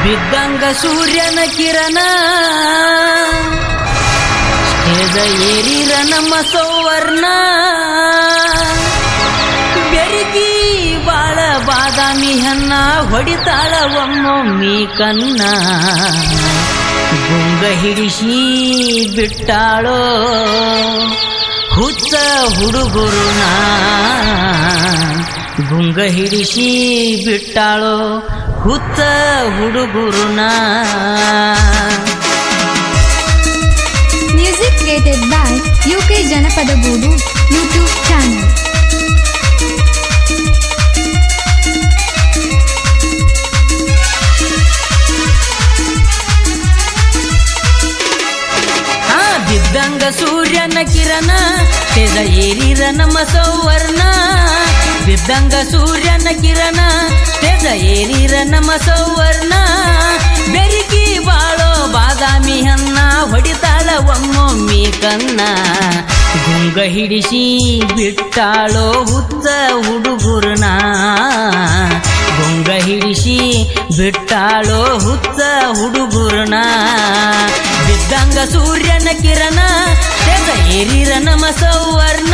ಬಿದ್ದಂಗ ಸೂರ್ಯನ ಕಿರಣ ಸ್ಟೇಜ ಏರಿರ ನಮ್ಮ ಸೌವರ್ಣ ಬೆರಿಕಿ ಬಾಳ ಬಾದಾಮಿ ಹನ್ನ ಹೊಡಿತಾಳ ಒಮ್ಮೊಮ್ಮಿ ಕನ್ನ ಗುಂಗ ಹಿಡಿಸಿ ಬಿಟ್ಟಾಳೋ ಹುಚ್ಚ ಹುಡುಗರುನ ಗುಂಗ ಹಿಡಿಸಿ ಬಿಟ್ಟಾಳೋ ಹುಚ್ಚ ಹುಡುಗರುನ Music created by UK Janapada Gudu YouTube channel. ಬಿದ್ದಂಗ ಸೂರ್ಯನ ಕಿರಣ ಸ್ಟೇಜ ಏರಿರ ನಮ್ಮ ಸೌವರ್ಣ ಬಿದ್ದಂಗ ಸೂರ್ಯನ ಕಿರಣ ಸ್ಟೇಜ ಏರಿರ ನಮ್ಮ ಸೌವರ್ಣ ಬೆರಿಕಿ ಬಾಳೋ ಬಾದಾಮಿ ಹನ್ನ ಹೊಡಿತಾಳ ಒಮ್ಮೊಮ್ಮಿ ಕನ್ನ ಗುಂಗ ಹಿಡಿಸಿ ಬಿಟ್ಟಾಳೋ ಹುಚ್ಚ ಹುಡುಗರುನ ಗುಂಗ ಹಿಡಿಸಿ ಬಿಟ್ಟಾಳೋ ಹುಚ್ಚ ಹುಡುಗರುನ ಬಿದ್ದಂಗ ಸೂರ್ಯನ ಕಿರಣ ಸ್ಟೇಜ ಏರಿರ ನಮ್ಮ ಸೌವರ್ಣ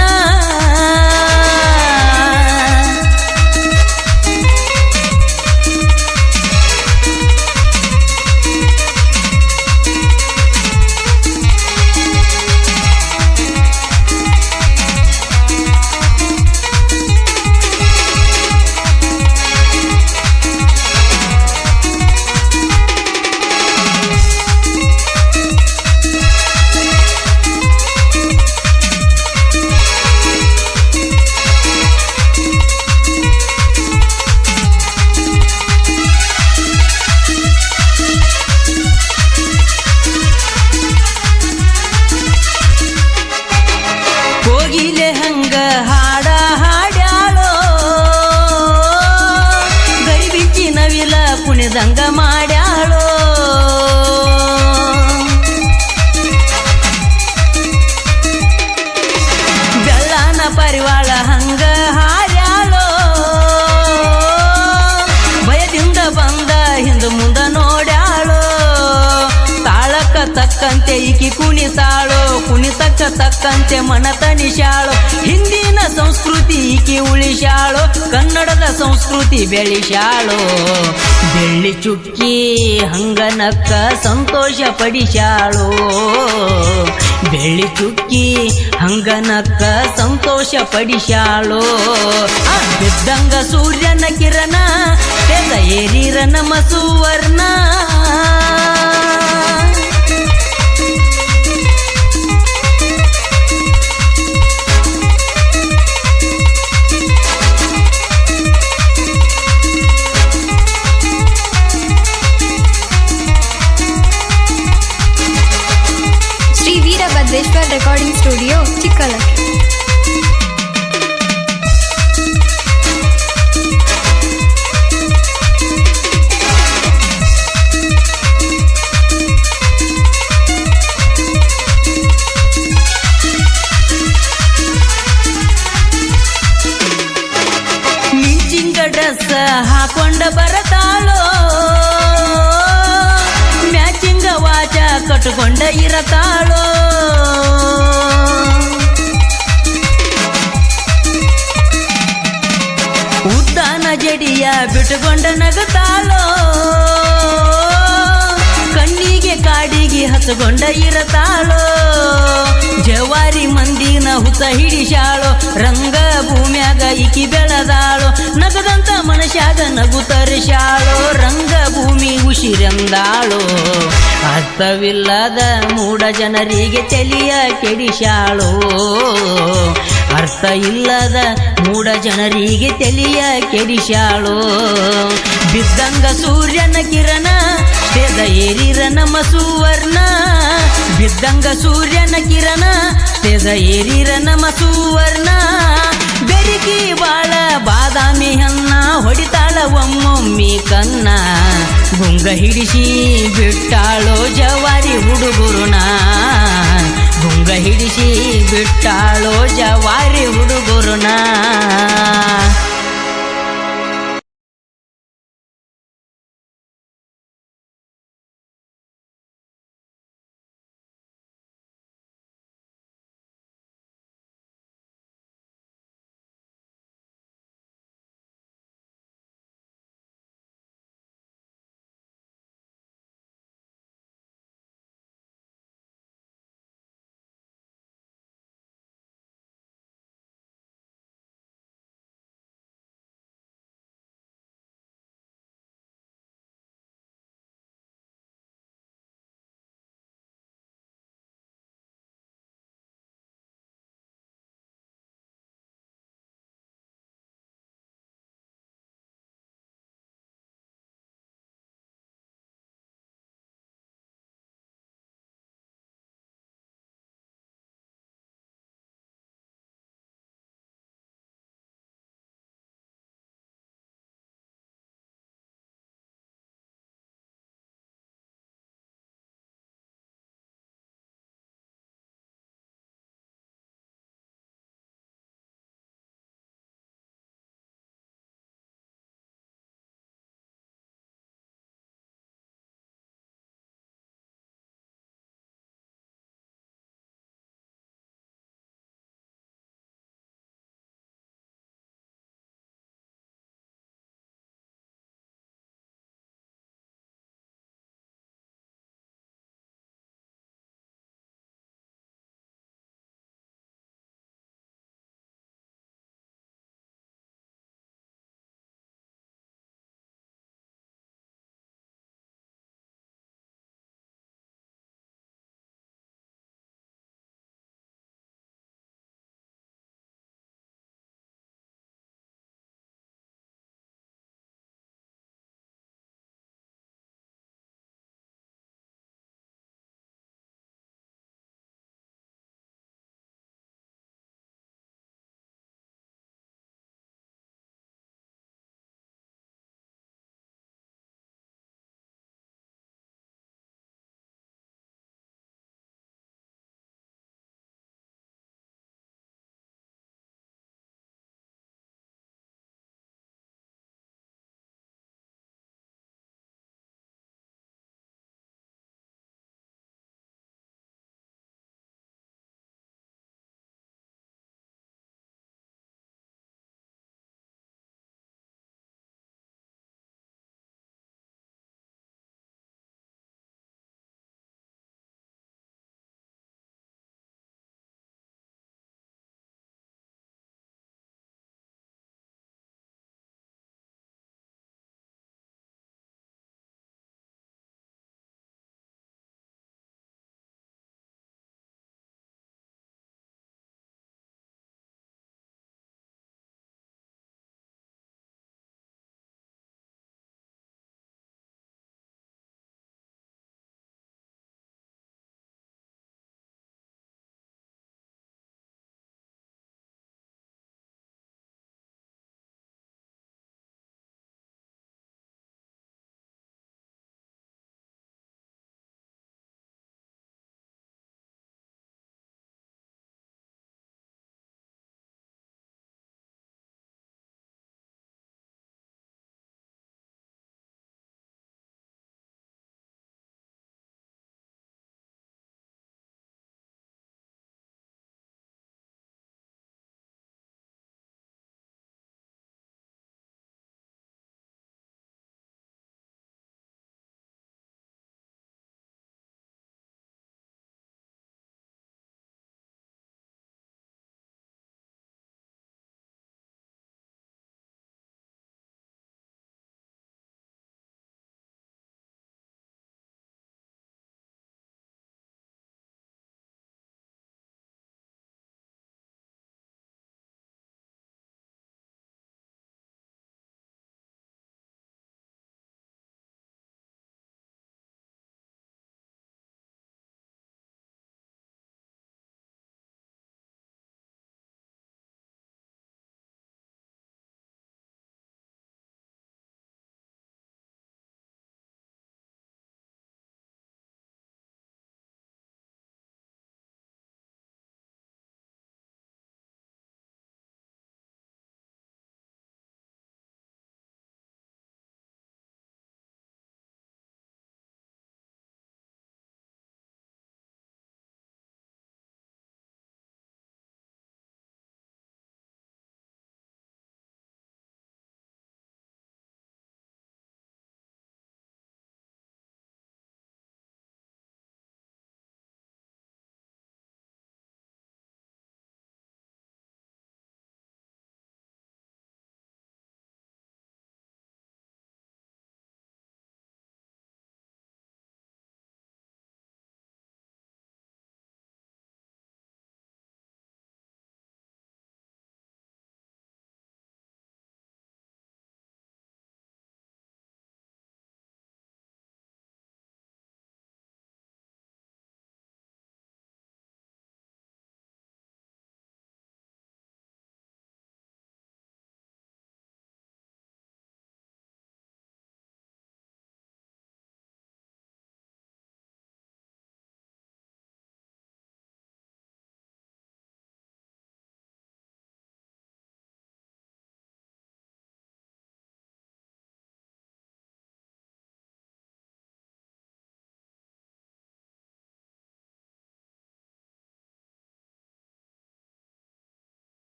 ಕೋಗಿಲೆ ಹಂಗ ಹಾಡ ಹಾಡ್ಯಾಳೋ ಗರಿಬಿಚ್ಚಿ ನವಿಲ ಕುಣಿದಂಗ ಮಾಡ್ಯಾಳೋ ಬೆಳ್ಳನ ಪರಿವಾಳ ಹಂಗ ಹಾರ್ಯಾಳೋ ಭಯದಿಂದ ಬಂದ ಹಿಂದ ಮುಂದ ನೋಡ್ಯಾಳೋ ತಾಳಕ್ಕ ತಕ್ಕಂತೆ ಈಕಿ ಕುಣಿತಾಳೋ ಕುಣಿತಕ್ಕ ತಕ್ಕಂತೆ ಮನ ತಣಿಸ್ಯಾಳೋ ಹಿಂದಿನ ಸಂಸ್ಕೃತಿ ಈಕಿ ಉಳಿಸ್ಯಾಳೋ ಕನ್ನಡದ ಸಂಸ್ಕೃತಿ ಬೆಳಿಸ್ಯಾಳೋ ಬೆಳ್ಳಿ ಚುಕ್ಕಿ ಹಂಗನಕ್ಕ ಸಂತೋಷ ಪಡಿಸ್ಯಾಳೋ ಬೆಳ್ಳಿ ಚುಕ್ಕಿ ಹಂಗನಕ್ಕ ಸಂತೋಷ ಪಡಿಸ್ಯಾಳೋ ಬಿದ್ದಂಗ ಸೂರ್ಯನ ಕಿರಣ ಸ್ಟೇಜ ಏರಿರ ನಮ್ಮ Suvarna Sri Veerabhadreshwar Recording Studio, Chikkalakki. ಮಿಂಚಿಂಗ ಡ್ರೆಸ್ ಹಾಕೊಂಡ ಬರತಾಳೋ ಮ್ಯಾಚಿಂಗ ವಾಚ ಕಟ್ಕೊಂಡ ಇರತಾಳೋ ಉದ್ದಾನ ಜಡಿಯ ಬಿಟ್ಟುಕೊಂಡ ನಗತಾಳೋ ಕಣ್ಣಿಗೆ ಕಾಡಿಗೆ ಹಚ್ಕೊಂಡ ಇರತಾಳೋ ಜವಾರಿ ಮಂದಿನ ಹುತ್ತ ಹಿಡಿಸ್ಯಾಳೋ ರಂಗ ಭೂಮ್ಯಾಗ ಈಕಿ ಬೆಳೆದಾಳೋ ನಗದಂತ ಮನುಷ್ಯಾಗ ನಗು ತರಿಸ್ಯಾಳೋ ರಂಗ ಭೂಮಿ ಉಸಿರೆಂದಾಳೋ ಅರ್ಥವಿಲ್ಲದ ಮೂಢ ಜನರಿಗೆ ತಲೆಯ ಕೆಡಿಸ್ಯಾಳೋ ಅರ್ಥ ಇಲ್ಲದ ಮೂಢ ಜನರಿಗೆ ತಲೆಯ ಕೆಡಿಸ್ಯಾಳೋ ಬಿದ್ದಂಗ ಸೂರ್ಯನ ಕಿರಣ ಸ್ಟೇಜ ಏರಿರ ನಮ್ಮ ಸುವರ್ಣ ಬಿದ್ದಂಗ ಸೂರ್ಯನ ಕಿರಣ ಸ್ಟೇಜ ಏರಿರ ನಮ್ಮ ಸುವರ್ಣ ಬೆರಿಕಿ ಬಾಳ ಬಾದಾಮಿ ಹನ್ನ ಹೊಡಿತಾಳ ಒಮ್ಮೊಮ್ಮಿ ಕನ್ನ ಗುಂಗ ಹಿಡಿಸಿ ಬಿಟ್ಟಾಳೋ ಜವಾರಿ ಹುಡುಗರುನ ಗುಂಗ ಹಿಡಿಸಿ ಬಿಟ್ಟಾಳೋ ಜವಾರಿ ಹುಡುಗರುನ